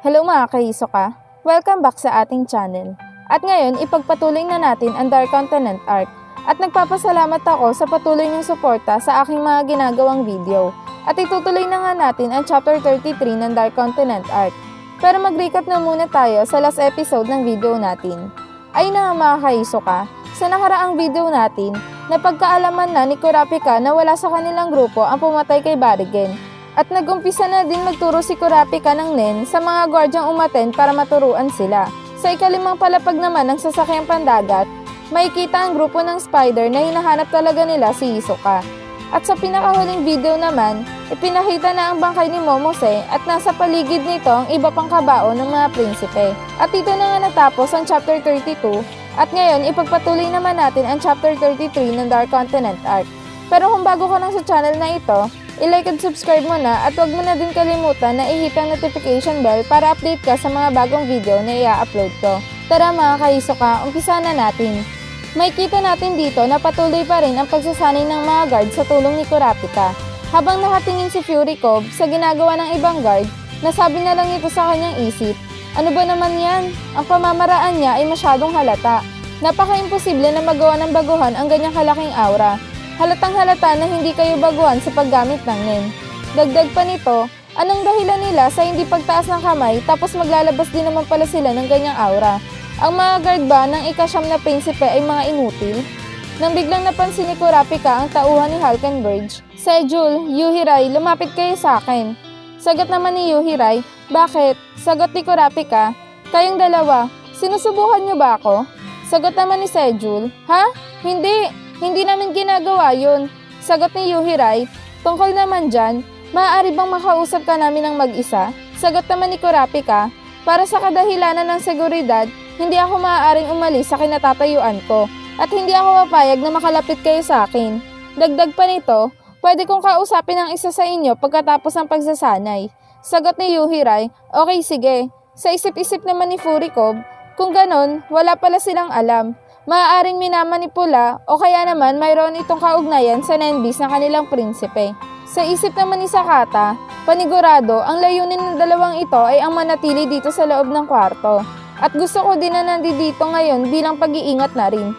Hello mga ka-Hisoka! Welcome back sa ating channel. At ngayon, ipagpatuloy na natin ang Dark Continent arc. At nagpapasalamat ako sa patuloy niyong suporta sa aking mga ginagawang video. At itutuloy na nga natin ang Chapter 33 ng Dark Continent arc. Pero mag-recap na muna tayo sa last episode ng video natin. Ayun na nga mga ka-Hisoka, sa nakaraang video natin, napagkaalaman na ni Kurapika na wala sa kanilang grupo ang pumatay kay Barigen. At nag-umpisa na din magturo si Kurapika ng Nen sa mga gwardyang umaten para maturuan sila. Sa ikalimang palapag naman ng sasakyang pandagat, makikita ang grupo ng spider na hinahanap talaga nila si Hisoka. At sa pinakahuling video naman, ipinakita na ang bangkay ni Momose at nasa paligid nito ang iba pang kabao ng mga prinsipe. At dito na nga natapos ang Chapter 32 at ngayon ipagpatuloy naman natin ang Chapter 33 ng Dark Continent arc. Pero kung bago ka lang sa channel na ito, i-like at subscribe mo na at huwag mo na din kalimutan na i-hit ang notification bell para update ka sa mga bagong video na i-upload ko. Tara mga ka-Hisoka, umpisa na natin. Makikita natin dito na patuloy pa rin ang pagsasanay ng mga guard sa tulong ni Kurapika. Habang nakatingin si Fury Cove sa ginagawa ng ibang guard, nasabi na lang ito sa kanyang isip, ano ba naman yan? Ang pamamaraan niya ay masyadong halata. Napaka-imposible na magawa ng baguhan ang ganyang kalaking aura. Halatang halata na hindi kayo baguhan sa paggamit ng Nen. Dagdag pa nito, anong dahilan nila sa hindi pagtaas ng kamay tapos maglalabas din naman pala sila ng ganyang aura? Ang mga guard ba ng ikasyam na prinsipe ay mga inutil? Nang biglang napansin ni Kurapika ang tauhan ni Halkenbridge, Sejul, Yuhirai, lumapit kayo sa akin. Sagot naman ni Yuhirai, bakit? Sagot ni Kurapika, kayong dalawa, sinusubukan niyo ba ako? Sagot naman ni Sejul, ha? Hindi namin ginagawa yun. Sagot ni Yuhirai, tungkol naman dyan, maaari bang makausap ka namin ng mag-isa? Sagot naman ni Kurapika, para sa kadahilanan ng seguridad, hindi ako maaaring umalis sa kinatatayuan ko at hindi ako mapayag na makalapit kayo sa akin. Dagdag pa nito, pwede kong kausapin ang isa sa inyo pagkatapos ng pagsasanay. Sagot ni Yuhirai, okay sige. Sa isip-isip naman ni Furikov, kung ganon, wala pala silang alam. Maaaring minamanipula o kaya naman mayroon itong kaugnayan sa Nenbis ng kanilang prinsipe. Sa isip naman ni Sakata, panigurado ang layunin ng dalawang ito ay ang manatili dito sa loob ng kwarto. At gusto ko din na nandito ngayon bilang pag-iingat na rin.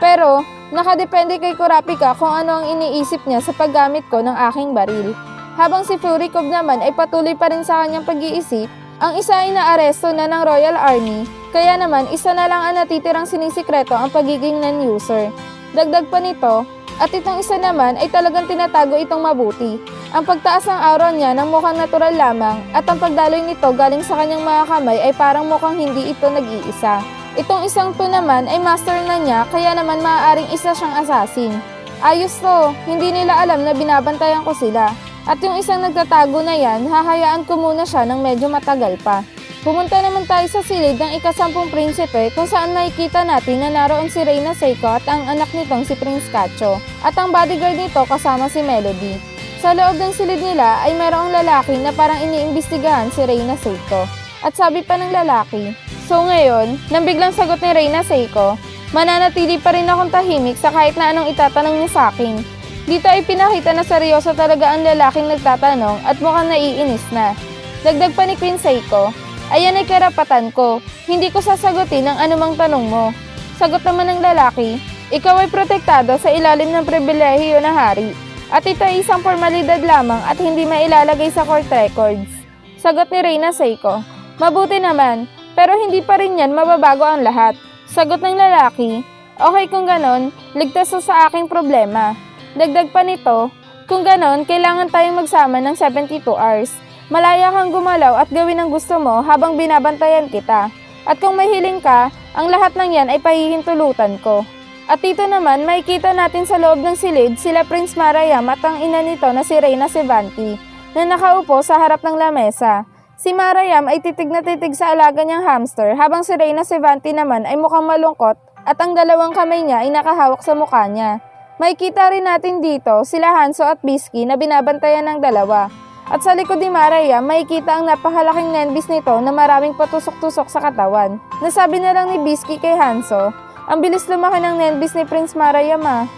Pero, nakadepende kay Kurapika kung ano ang iniisip niya sa paggamit ko ng aking baril. Habang si Furikov naman ay patuloy pa rin sa kanyang pag-iisip, ang isa ay naaresto na ng Royal Army, kaya naman isa na lang ang natitirang sinisikreto ang pagiging non-user. Dagdag pa nito, at itong isa naman ay talagang tinatago itong mabuti. Ang pagtaas ng aura niya ng mukhang natural lamang at ang pagdaloy nito galing sa kanyang mga kamay ay parang mukhang hindi ito nag-iisa. Itong isang to naman ay master na niya kaya naman maaaring isa siyang assassin. Ayos to, hindi nila alam na binabantayan ko sila. At yung isang nagtatago na yan, hahayaan ko muna siya ng medyo matagal pa. Pumunta naman tayo sa silid ng ikasampung prinsipe kung saan nakikita natin na naroon si Reina Seiko at ang anak nitong si Prince Cacho at ang bodyguard nito kasama si Melody. Sa loob ng silid nila ay mayroong lalaki na parang iniimbestigahan si Reina Seiko. At sabi pa ng lalaki, so ngayon, nang biglang sagot ni Reina Seiko, mananatili pa rin akong tahimik sa kahit na anong itatanong niya sa akin. Dito ay pinakita na seryoso talaga ang lalaking nagtatanong at mukhang naiinis na. Dagdag pa ni Queen Seiko, ayan ay karapatan ko, hindi ko sasagutin ang anumang tanong mo. Sagot naman ng lalaki, ikaw ay protektado sa ilalim ng pribilehiyo ng hari. At ito ay isang formalidad lamang at hindi mailalagay sa court records. Sagot ni Reina Seiko, mabuti naman, pero hindi pa rin yan mababago ang lahat. Sagot ng lalaki, okay kung ganon, ligtas sa aking problema. Dagdag pa nito, kung ganon, kailangan tayong magsama ng 72 hours. Malaya kang gumalaw at gawin ang gusto mo habang binabantayan kita. At kung may hiling ka, ang lahat ng yan ay pahihintulutan ko. At dito naman, makikita natin sa loob ng silid sila Prince Marayam at ang ina nito na si Reina Sevanti na nakaupo sa harap ng lamesa. Si Marayam ay titig na titig sa alaga niyang hamster habang si Reina Sevanti naman ay mukhang malungkot at ang dalawang kamay niya ay nakahawak sa mukha niya. Makikita rin natin dito sila Hanzo at Bisky na binabantayan ng dalawa. At sa likod ni Marayam, makikita ang napakalaking Nenbis nito na maraming patusok-tusok sa katawan. Nasabi na lang ni Bisky kay Hanzo, ang bilis lumaki ng Nenbis ni Prince Marayam ah.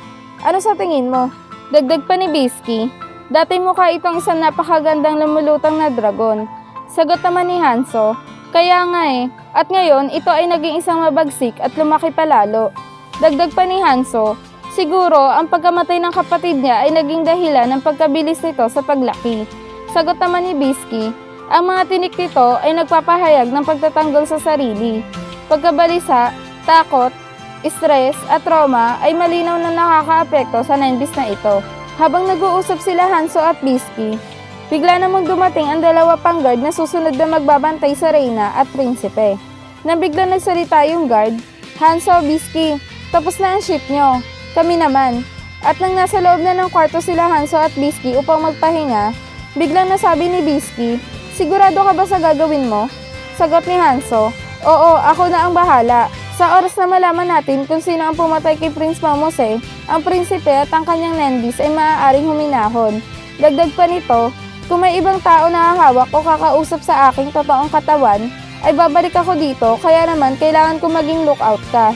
Ano sa tingin mo? Dagdag pa ni Bisky, dati mukha itong isang napakagandang lumulutang na dragon. Sagot naman ni Hanso, kaya nga at ngayon ito ay naging isang mabagsik at lumaki palalo. Dagdag pa ni Hanso, siguro ang pagkamatay ng kapatid niya ay naging dahilan ng pagkabilis nito sa paglaki. Sagot naman ni Bisky, ang mga tinik nito ay nagpapahayag ng pagtatanggol sa sarili. Pagkabalisa, takot, stress at trauma ay malinaw na nakakaapekto sa Nenbis na ito. Habang nag-uusap sila Hanso at Bisky, bigla namang dumating ang dalawa pang guard na susunod na magbabantay sa Reyna at Prinsipe. Nang bigla nagsalita yung guard, Hanso, Bisky, tapos na ang shift nyo. Kami naman. At nang nasa loob na ng kwarto sila Hanso at Bisky upang magpahinga, biglang nasabi ni Bisky, sigurado ka ba sa gagawin mo? Sagot ni Hanso, oo, ako na ang bahala. Sa oras na malaman natin kung sino ang pumatay kay Prince Momose, ang prinsipe at ang kanyang Nenbis ay maaaring huminahon. Dagdag pa nito, kung may ibang tao na hahawak o kakausap sa aking totoong katawan, ay babalik ako dito, kaya naman kailangan ko maging lookout ka.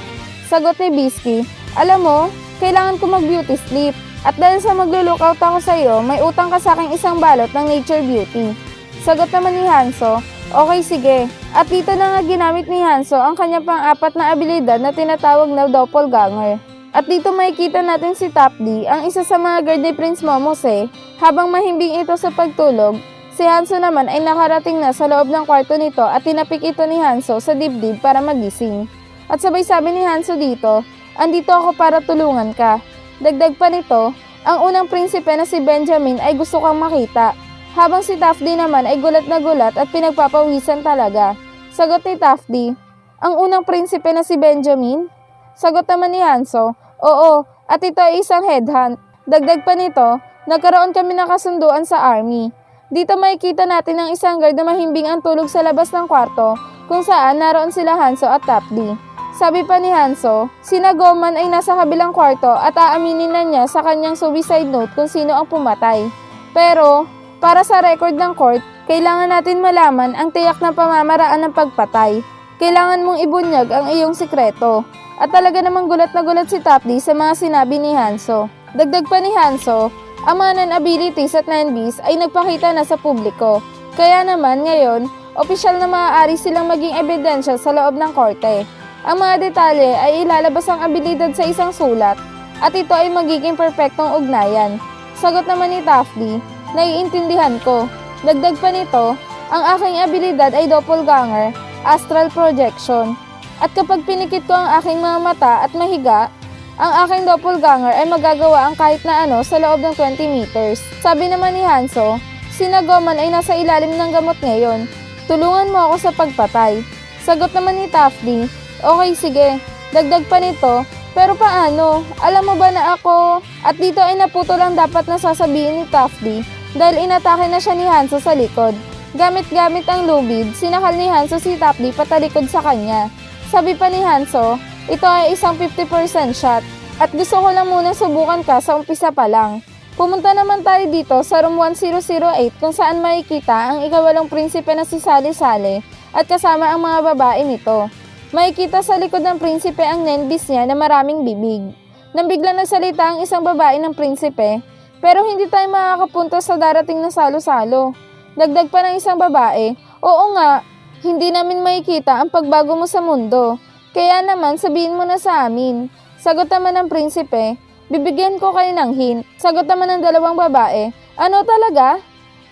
Sagot ni Bisky, alam mo, kailangan ko mag-beauty sleep. At dahil sa maglo-lookout ako sa iyo, may utang ka sa aking isang balot ng Nature Beauty. Sagot naman ni Hanso, okay sige. At dito na nga ginamit ni Hanso ang kanyang pang-apat na abilidad na tinatawag na Doppelganger. At dito makikita natin si Top D, ang isa sa mga guard ni Prince Momose. Habang mahimbing ito sa pagtulog, si Hanso naman ay nakarating na sa loob ng kwarto nito at tinapik ito ni Hanso sa dibdib para magising. At sabay sabi ni Hanso dito, andito ako para tulungan ka. Dagdag pa nito, ang unang prinsipe na si Benjamin ay gusto kang makita. Habang si Top D naman ay gulat na gulat at pinagpapawisan talaga. Sagot ni Top D, ang unang prinsipe na si Benjamin? Sagot naman ni Hanso, oo, at ito ay isang headhunt. Dagdag pa nito, nagkaroon kami ng kasunduan sa army. Dito makikita natin ang isang guard na mahimbing ang tulog sa labas ng kwarto kung saan naroon sila Hanso at Top D. Sabi pa ni Hanso, si Nagoman ay nasa kabilang kwarto at aaminin na niya sa kanyang suicide note kung sino ang pumatay. Pero, para sa record ng court, kailangan natin malaman ang tiyak na pamamaraan ng pagpatay. Kailangan mong ibunyag ang iyong sikreto. At talaga namang gulat na gulat si Top D sa mga sinabi ni Hanso. Dagdag pa ni Hanso, ang mga non-abilities at Nenbis ay nagpakita na sa publiko. Kaya naman ngayon, opisyal na maaari silang maging ebidensya sa loob ng korte. Ang mga detalye ay ilalabas ang abilidad sa isang sulat at ito ay magiging perpektong ugnayan. Sagot naman ni Top D, naiintindihan ko. Dagdag pa nito, ang aking abilidad ay doppelganger, astral projection. At kapag pinikit ko ang aking mga mata at mahiga, ang aking doppelganger ay magagawa ang kahit na ano sa loob ng 20 meters. Sabi naman ni Hanso, si Nagoman ay nasa ilalim ng gamot ngayon. Tulungan mo ako sa pagpatay. Sagot naman ni Top D, okay sige. Dagdag pa nito, pero paano? Alam mo ba na ako? At dito ay naputol ang dapat na sasabihin ni Top D dahil inatake na siya ni Hanso sa likod. Gamit-gamit ang lubid, sinakal ni Hanso si Top D patalikod sa kanya. Sabi pa ni Hanso, ito ay isang 50% shot at gusto ko lang muna subukan ka sa umpisa pa lang. Pumunta naman tayo dito sa room 1008 kung saan makikita ang ikawalong prinsipe na si Sally-Sally at kasama ang mga babae nito. Makikita sa likod ng prinsipe ang Nenbis niya na maraming bibig. Nang biglang nagsalita ang isang babae ng prinsipe, pero hindi tayo makakapunta sa darating na salo-salo. Dagdag pa ng isang babae, oo nga, hindi namin makikita ang pagbago mo sa mundo. Kaya naman sabihin mo na sa amin. Sagot naman ng prinsipe, bibigyan ko kayo ng hint. Sagot naman ng dalawang babae, ano talaga?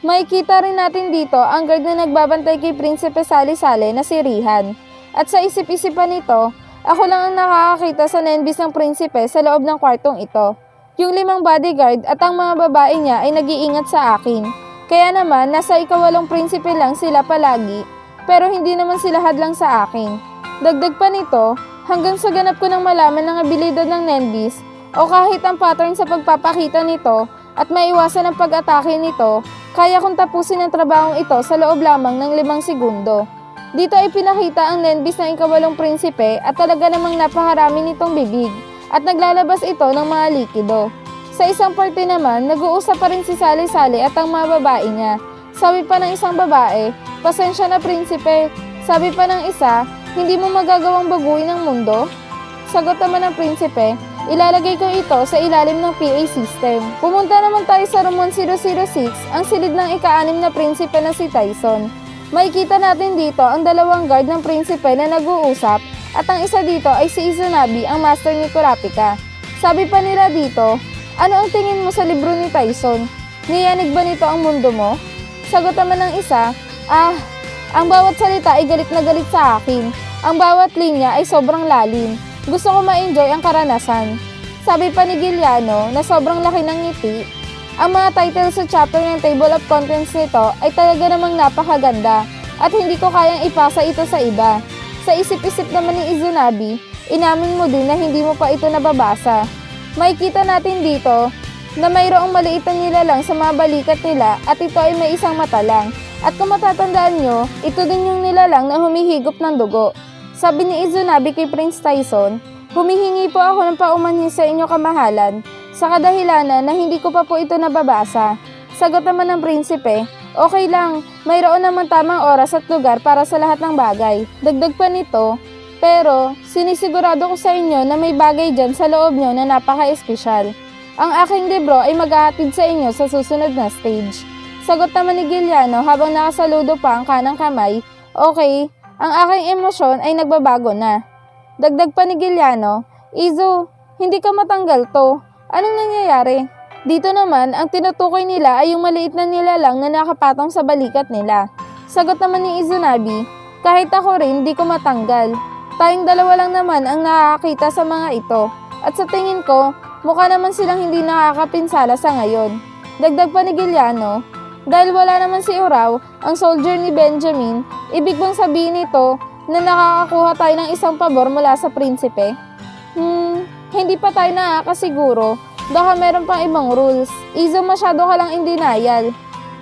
Makikita rin natin dito ang guard na nagbabantay kay Prinsipe Sally-Sally na si Rihan. At sa isip-isipan nito, ako lang ang nakakakita sa Nenbis ng prinsipe sa loob ng kwartong ito. Yung 5 bodyguard at ang mga babae niya ay nag-iingat sa akin. Kaya naman, nasa ikawalong prinsipe lang sila palagi, pero hindi naman sila hadlang sa akin. Dagdag pa nito, hanggang sa ganap ko ng malaman ng abilidad ng Nenbis o kahit ang pattern sa pagpapakita nito at maiwasan ang pag-atake nito, kaya kong tapusin ang trabahong ito sa loob lamang ng 5 segundo. Dito ay pinakita ang Nenbis ng ikawalong prinsipe at talaga namang napakarami nitong bibig at naglalabas ito ng mga likido. Sa isang parte naman, nag-uusap pa rin si Sally-Sally at ang mga babae niya. Sabi pa ng isang babae, pasensya na prinsipe. Sabi pa ng isa, hindi mo magagawang baguhin ang mundo? Sagot naman ng prinsipe, ilalagay ko ito sa ilalim ng PA system. Pumunta naman tayo sa room 1006, ang silid ng ika-6 na prinsipe na si Tyson. Makikita natin dito ang dalawang guard ng prinsipe na nag-uusap at ang isa dito ay si Izanagi, ang master ni Kurapika. Sabi pa nila dito, ano ang tingin mo sa libro ni Tyson? Niyanig ba nito ang mundo mo? Sagot naman ng isa, ang bawat salita ay galit na galit sa akin. Ang bawat linya ay sobrang lalim. Gusto ko ma-enjoy ang karanasan. Sabi pa ni Giuliano na sobrang laki ng ngiti. Ang mga title sa chapter ng Table of Contents nito ay talaga namang napakaganda at hindi ko kayang ipasa ito sa iba. Sa isip-isip naman ni Izanagi, inamin mo din na hindi mo pa ito nababasa. Makikita natin dito na mayroong maliit na nilalang sa mga balikat nila at ito ay may isang mata lang. At kung matatandaan nyo, ito din yung nilalang na humihigop ng dugo. Sabi ni Izanagi kay Prince Tyson, humihingi po ako ng paumanhin sa inyo kamahalan sa kadahilanan na hindi ko pa po ito nababasa. Sagot naman ng prinsipe, okay lang, mayroon naman tamang oras at lugar para sa lahat ng bagay. Dagdag pa nito, pero sinisigurado ko sa inyo na may bagay dyan sa loob nyo na napaka-espesyal. Ang aking libro ay maghahatid sa inyo sa susunod na stage. Sagot naman ni Giuliano habang nakasaludo pa ang kanang kamay, okay, ang aking emosyon ay nagbabago na. Dagdag pa ni Giuliano, Izu, hindi ka matanggal to. Anong nangyayari? Dito naman, ang tinutukoy nila ay yung maliit na nilalang na nakapatong sa balikat nila. Sagot naman ni Izanagi, kahit ako rin, di ko matanggal. Tayong dalawa lang naman ang nakakita sa mga ito. At sa tingin ko, mukha naman silang hindi nakakapinsala sa ngayon. Dagdag pa ni Giuliano, dahil wala naman si Urao, ang soldier ni Benjamin, ibig bang sabihin nito na nakakakuha tayo ng isang pabor mula sa prinsipe? Hindi pa tayo nakakasiguro. Baka meron pang ibang rules. Izo, masyado ka lang in denial.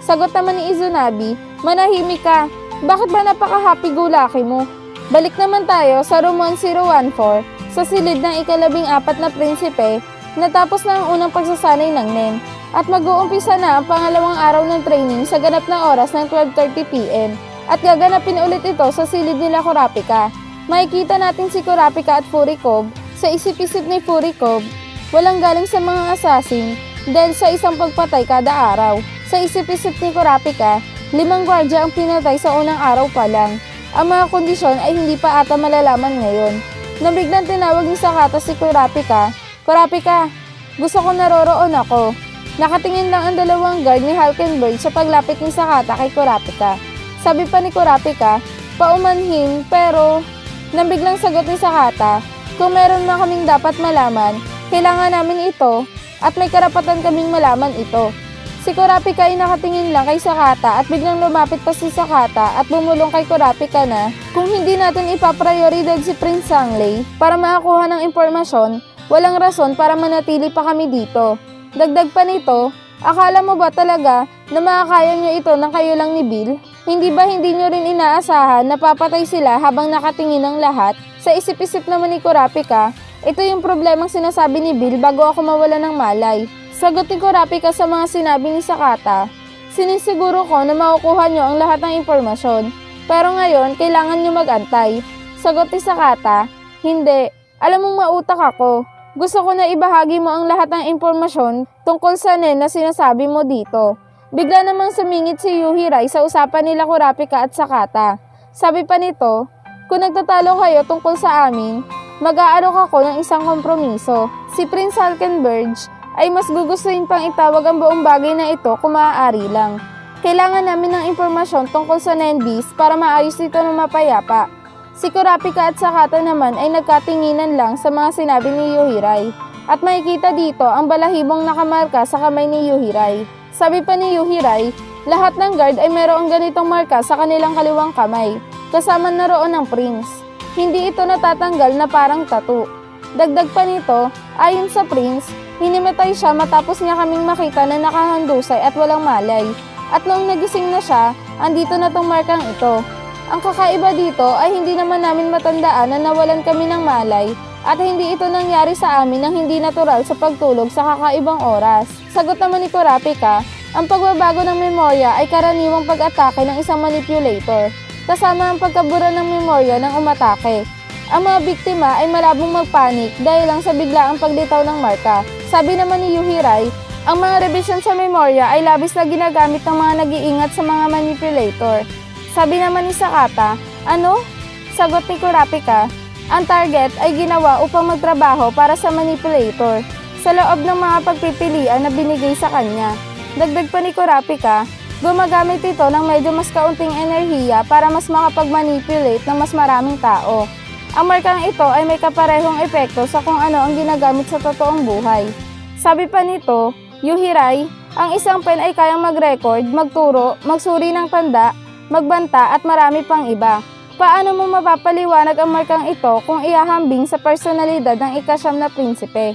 Sagot naman ni Izanagi, manahimik ka. Bakit ba napaka-happy-go-lucky mo? Balik naman tayo sa room 1014 sa silid ng ika-14 na prinsipe natapos na ang unang pagsasanay ng NEN at mag-uumpisa na ang pangalawang araw ng training sa ganap na oras ng 12:30 PM at gaganapin ulit ito sa silid nila Kurapika. Makikita natin si Kurapika at Furikov. Sa isip-isip ni Furikov, walang galing sa mga assassin dahil sa isang pagpatay kada araw. Sa isip-isip ni Kurapika, 5 gwardya ang pinatay sa unang araw pa lang. Ang mga kondisyon ay hindi pa ata malalaman ngayon. Nabiglang tinawag ni Sakata si Kurapika, Kurapika, gusto ko naroroon ako. Nakatingin lang ang dalawang guard ni Halkenberg sa paglapit ni Sakata kay Kurapika. Sabi pa ni Kurapika, paumanhin pero nang biglang sagot ni Sakata, kung meron man kaming dapat malaman, kailangan namin ito at may karapatan kaming malaman ito. Si Kurapika ay nakatingin lang kay Sakata at biglang lumapit pa si Sakata at bumulong kay Kurapika na kung hindi natin ipaprioridad si Prince Sangley para makakuha ng impormasyon, walang rason para manatili pa kami dito. Dagdag pa nito, akala mo ba talaga na makakaya nyo ito ng kayo lang ni Bill? Hindi ba hindi nyo rin inaasahan na papatay sila habang nakatingin ang lahat? Sa isip-isip naman ni Kurapika, ito yung problemang sinasabi ni Bill bago ako mawala ng malay. Sagot ni Kurapika sa mga sinabi ni Sakata, sinisiguro ko na makukuha nyo ang lahat ng impormasyon, pero ngayon kailangan nyo mag-antay. Sagot ni Sakata, hindi, alam mong mautak ako. Gusto ko na ibahagi mo ang lahat ng impormasyon tungkol sa NEN na sinasabi mo dito. Bigla namang sumingit si Yuhirai sa usapan nila Kurapika at Sakata. Sabi pa nito, kung nagtatalo kayo tungkol sa amin, mag-aalok ako ng isang kompromiso. Si Prince Halkenberg ay mas gugustuhin pang itawag ang buong bagay na ito kung maaari lang. Kailangan namin ng impormasyon tungkol sa NEN-Beast para maayos ito ng mapayapa. Si Kurapika at Sakata naman ay nagkatinginan lang sa mga sinabi ni Yuhirai. At makikita dito ang balahibong nakamarka sa kamay ni Yuhirai. Sabi pa ni Yuhirai, lahat ng guard ay mayroong ganitong marka sa kanilang kaliwang kamay, kasama na roon ng prince. Hindi ito natatanggal na parang tattoo. Dagdag pa nito, ayon sa prince, hinimatay siya matapos niya kaming makita na nakahandusay at walang malay. At noong nagising na siya, andito na tong markang ito. Ang kakaiba dito ay hindi naman namin matandaan na nawalan kami ng malay at hindi ito nangyari sa amin ng hindi natural sa pagtulog sa kakaibang oras. Sagot naman ni Kurapika, ang pagbabago ng memorya ay karaniwang pag-atake ng isang manipulator, kasama ang pagkabura ng memorya ng umatake. Ang mga biktima ay malabong magpanik dahil lang sa biglaang paglitaw ng marka. Sabi naman ni Yuhirai, ang mga revision sa memorya ay labis na ginagamit ng mga nag-iingat sa mga manipulator. Sabi naman ni Sakata, ano? Sagot ni Kurapika, ang target ay ginawa upang magtrabaho para sa manipulator sa loob ng mga pagpipilian na binigay sa kanya. Dagdag pa ni Kurapika, gumagamit ito ng medyo mas kaunting enerhiya para mas makapag-manipulate ng mas maraming tao. Ang markang ito ay may kaparehong epekto sa kung ano ang ginagamit sa totoong buhay. Sabi pa nito, Yuhirai, ang isang pen ay kayang mag-record, magturo, magsuri ng tanda, magbanta at marami pang iba. Paano mo mapapaliwanag ang markang ito kung ihahambing sa personalidad ng ika-9 na prinsipe?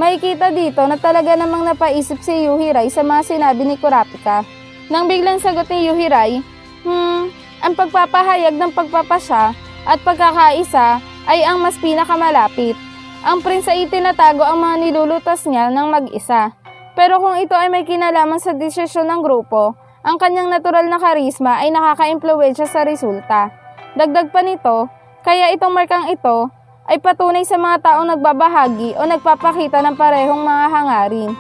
Makikita dito na talaga namang napaisip si Yuhirai sa mga sinabi ni Kurapika. Nang biglang sagot ni Yuhirai, ang pagpapahayag ng pagpapasya at pagkakaisa ay ang mas pinakamalapit. Ang prince ay itinatago ang mga nilulutas niya ng mag-isa. Pero kung ito ay may kinalaman sa desisyon ng grupo, ang kanyang natural na karisma ay nakaka-impluwensya sa resulta. Dagdag pa nito, kaya itong markang ito ay patunay sa mga taong nagbabahagi o nagpapakita ng parehong mga hangarin.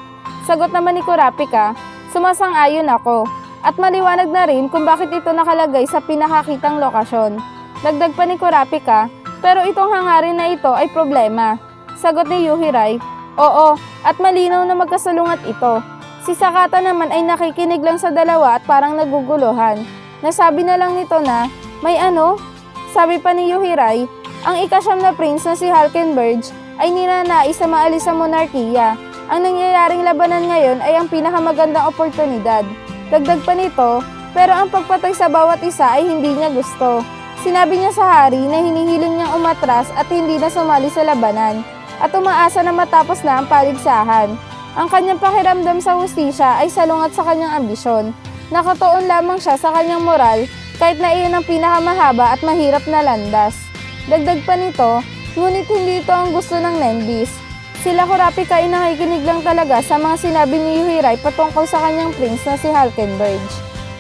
Sagot naman ni Kurapika, sumasang-ayon ako, at maliwanag na rin kung bakit ito nakalagay sa pinakakitang lokasyon. Dagdag pa ni Kurapika, pero itong hangarin na ito ay problema. Sagot ni Yuhirai, oo, at malinaw na magkasalungat ito. Si Sakata naman ay nakikinig lang sa dalawa at parang naguguluhan. Nasabi na lang nito na, may ano? Sabi pa ni Yuhirai, ang ika-9 na prince na si Halkenberg ay ninanais sa maalis sa monarkiya. Ang nangyayaring labanan ngayon ay ang pinakamagandang oportunidad. Dagdag pa nito, pero ang pagpatay sa bawat isa ay hindi niya gusto. Sinabi niya sa hari na hinihiling niyang umatras at hindi na sumali sa labanan at umaasa na matapos na ang paligsahan. Ang kanyang pakiramdam sa hustisya ay salungat sa kanyang ambisyon. Nakatuon lamang siya sa kanyang moral kahit na iyon ang pinakamahaba at mahirap na landas. Dagdag pa nito, ngunit hindi ito ang gusto ng Nendis. Sila Kurapika ay nakikinig lang talaga sa mga sinabi ni Yuhirai patungkol sa kanyang prince na si Halkenberg.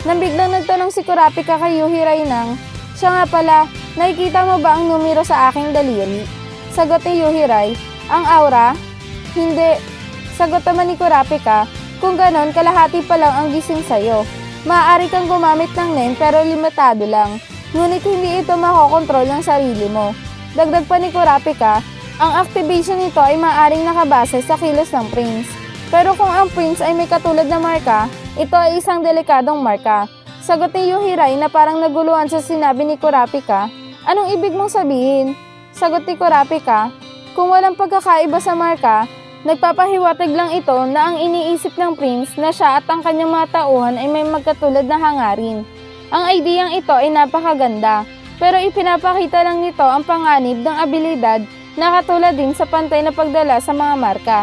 Nang biglang nagtanong si Kurapika kay Yuhirai ng, siya nga pala, nakikita mo ba ang numero sa aking daliri? Sagot ni Yuhirai, ang aura? Hindi. Sagot naman ni Kurapika, kung ganon kalahati pa lang ang gising sa'yo. Maaari kang gumamit ng NEN pero limitado lang, ngunit hindi ito makokontrol ng sarili mo. Dagdag pa ni Kurapika, ang activation nito ay maaaring nakabase sa kilos ng prince. Pero kung ang prince ay may katulad na marka, ito ay isang delikadong marka. Sagot ni Yuhirai na parang naguluhan sa sinabi ni Kurapika, anong ibig mong sabihin? Sagot ni Kurapika, kung walang pagkakaiba sa marka, nagpapahiwatig lang ito na ang iniisip ng prince na siya at ang kanyang mga tauhan ay may magkatulad na hangarin. Ang ideyang ito ay napakaganda, pero ipinapakita lang nito ang panganib ng abilidad na katulad din sa pantay na pagdala sa mga marka.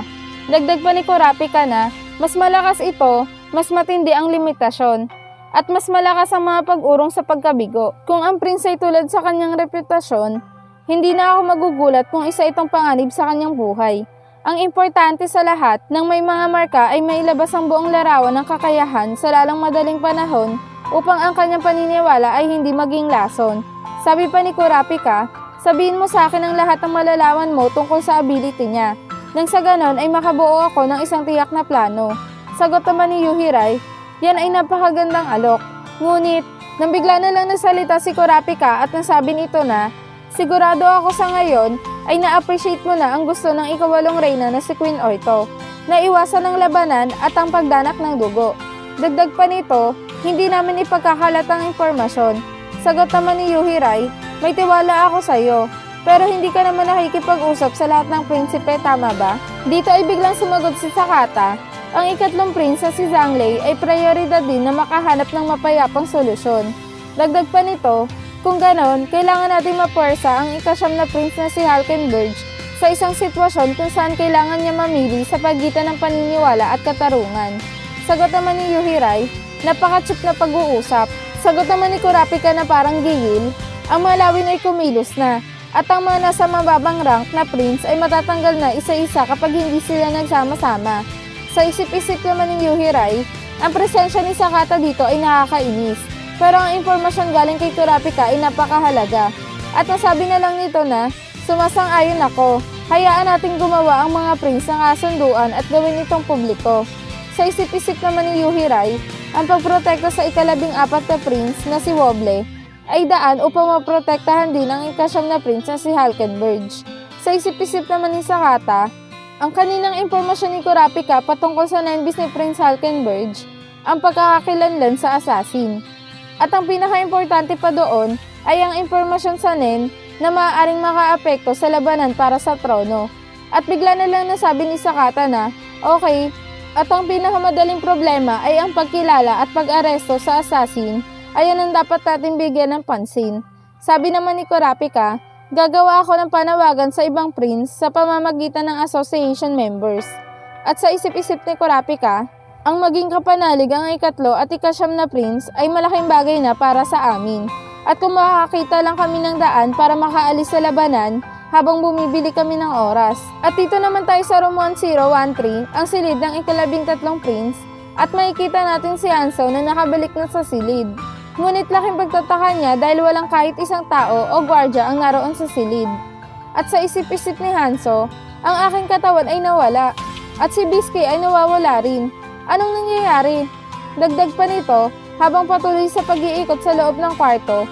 Dagdag pa ni Kurapika na, mas malakas ito, mas matindi ang limitasyon, at mas malakas ang mga pag-urong sa pagkabigo. Kung ang prince ay tulad sa kanyang reputasyon, hindi na ako magugulat kung isa itong panganib sa kanyang buhay. Ang importante sa lahat ng may mga marka ay mailabas ang buong larawan ng kakayahan sa lalang madaling panahon upang ang kanyang paniniwala ay hindi maging lason. Sabi pa ni Kurapika, sabihin mo sa akin ang lahat ng malalaman mo tungkol sa ability niya. Nang sa ganon ay makabuo ako ng isang tiyak na plano. Sagot naman ni Yuhirai, yan ay napakagandang alok. Ngunit, nang bigla na lang nagsalita si Kurapika at nasabi nito na, sigurado ako sa ngayon ay na-appreciate mo na ang gusto ng ika-8 reyna na si Queen Oito, na iwasan ng labanan at ang pagdanak ng dugo. Dagdag pa nito, hindi namin ipagkakalatang impormasyon. Sagot naman ni Yuhirai, may tiwala ako sa iyo, pero hindi ka naman nakikipag-usap sa lahat ng prinsipe, tama ba? Dito ay biglang sumagot si Sakata, ang ika-3 prince na si Zhanglei ay prioridad din na makahanap ng mapayapang solusyon. Dagdag pa nito, kung ganon, kailangan natin mapuwersa ang ika-9 na prince na si Halkenberg sa isang sitwasyon kung saan kailangan niya mamili sa pagitan ng paniniwala at katarungan. Sagot naman ni Yuhirai, napaka-cheap na pag-uusap. Sagot naman ni Kurapika na parang gigil, ang mga lawin ay kumilos na, at ang mga nasa mababang rank na prince ay matatanggal na isa-isa kapag hindi sila nagsama-sama. Sa isip-isip naman ni Yuhirai, ang presensya ni Sakata dito ay nakakainis. Pero ang impormasyon galing kay Kurapika ay napakahalaga. At nasabi na lang nito na, sumasang-ayon ako, hayaan natin gumawa ang mga prince ng kasunduan at gawin itong publiko. Sa isip-isip naman ni Yuhirai, ang pagprotekta sa ika-14 na prince na si Wobble ay daan upang maprotektahan din ang ika-9 na prince na si Hulkenberg. Sa isip-isip naman ni Sakata, ang kaninang impormasyon ni Kurapika patungkol sa nenbis ni Prince Hulkenberg ang pagkakakilanlan sa assassin. At ang pinaka-importante pa doon ay ang impormasyon sa Nen na maaaring makaapekto sa labanan para sa trono. At bigla na lang nasabi ni Sakata na, okay, at ang pinakamadaling problema ay ang pagkilala at pag-aresto sa assassin ay yan ang dapat natin bigyan ng pansin. Sabi naman ni Kurapika, gagawa ako ng panawagan sa ibang prince sa pamamagitan ng association members. At sa isip-isip ni Kurapika, ang maging kapanalig ang ikatlo at ika-9 na prince ay malaking bagay na para sa amin. At kung makakita lang kami ng daan para makaalis sa labanan habang bumibili kami ng oras. At dito naman tayo sa room 1013, ang silid ng ika-13 prince, at makikita natin si Hanzo na nakabalik na sa silid. Ngunit laking pagtataka niya dahil walang kahit isang tao o gwardya ang naroon sa silid. At sa isip-isip ni Hanzo, ang aking katawan ay nawala at si Bisky ay nawawala rin. Anong nangyayari? Dagdag pa nito, habang patuloy sa pag-iikot sa loob ng kwarto,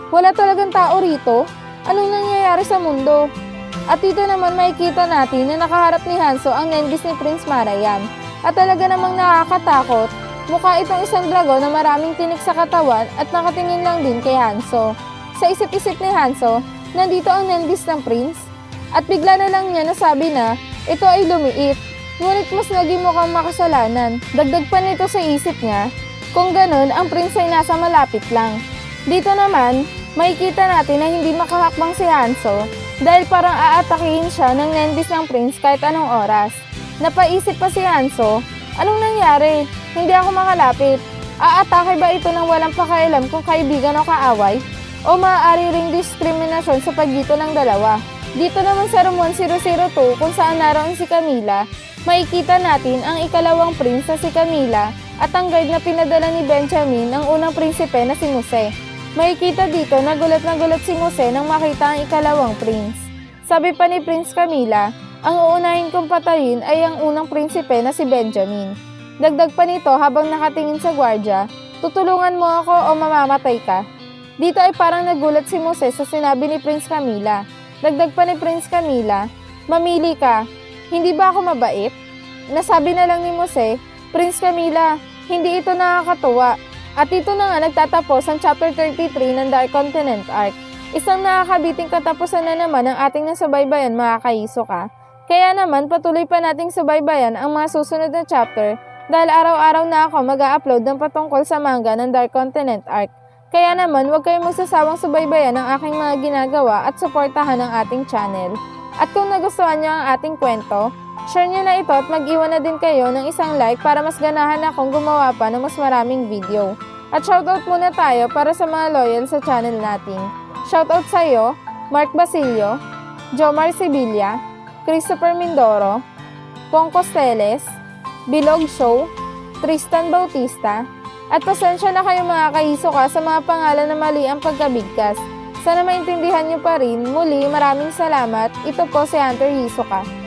wala talagang tao rito? Anong nangyayari sa mundo? At dito naman makikita natin na nakaharap ni Hanzo ang nenbis ni Prince Marayam. At talaga namang nakakatakot. Mukha itong isang dragon na maraming tinik sa katawan at nakatingin lang din kay Hanzo. Sa isip-isip ni Hanzo, nandito ang nenbis ng prince. At bigla na lang niya nasabi na ito ay lumiit. Ngunit mas naging mukhang makasalanan. Dagdag pa nito sa isip niya, kung ganun ang prince ay nasa malapit lang. Dito naman, makikita natin na hindi makahakbang si Hanzo dahil parang aatakihin siya ng nenbis ng prince kahit anong oras. Napaisip pa si Hanzo, anong nangyari? Hindi ako makalapit. Aatake ba ito ng walang pakialam kung kaibigan o kaaway? O maaari ring diskriminasyon sa pagitan ng dalawa? Dito naman sa room 1002 kung saan naroon si Camila, makikita natin ang ikalawang prince na si Camila at ang guard na pinadala ni Benjamin ng unang prinsipe na si Muse. Makikita dito na gulat si Muse nang makita ang ikalawang prince. Sabi pa ni Prince Camila, ang uunahin kong patayin ay ang unang prinsipe na si Benjamin. Dagdag pa nito habang nakatingin sa gwardya, tutulungan mo ako o mamamatay ka. Dito ay parang nagulat si Muse sa sinabi ni Prince Camila. Dagdag pa ni Prince Camila, mamili ka, hindi ba ako mabait? Nasabi na lang ni Muse, Prince Camila, hindi ito nakakatuwa. At dito na nga nagtatapos ang chapter 33 ng Dark Continent Arc. Isang nakakabiting katapusan na naman ang ating nasabay-bayan mga ka-Hisoka. Kaya naman patuloy pa nating subaybayan ang mga susunod na chapter dahil araw-araw na ako mag-a-upload ng patungkol sa manga ng Dark Continent Arc. Kaya naman huwag kayong magsasawang subaybayan ang aking mga ginagawa at suportahan ang ating channel. At kung nagustuhan niyo ang ating kwento, share niyo na ito at mag-iwan na din kayo ng isang like para mas ganahan akong gumawa pa ng mas maraming video. At shoutout muna tayo para sa mga loyal sa channel natin. Shoutout sa iyo, Mark Basilio, Jomar Sibilia, Christopher Mindoro, Pong Costeles, Bilog Show, Tristan Bautista, at pasensya na kayo mga ka-Hisoka sa mga pangalan na mali ang pagkabigkas. Sana maintindihan niyo pa rin. Muli, maraming salamat. Ito po si Hunter Hisoka.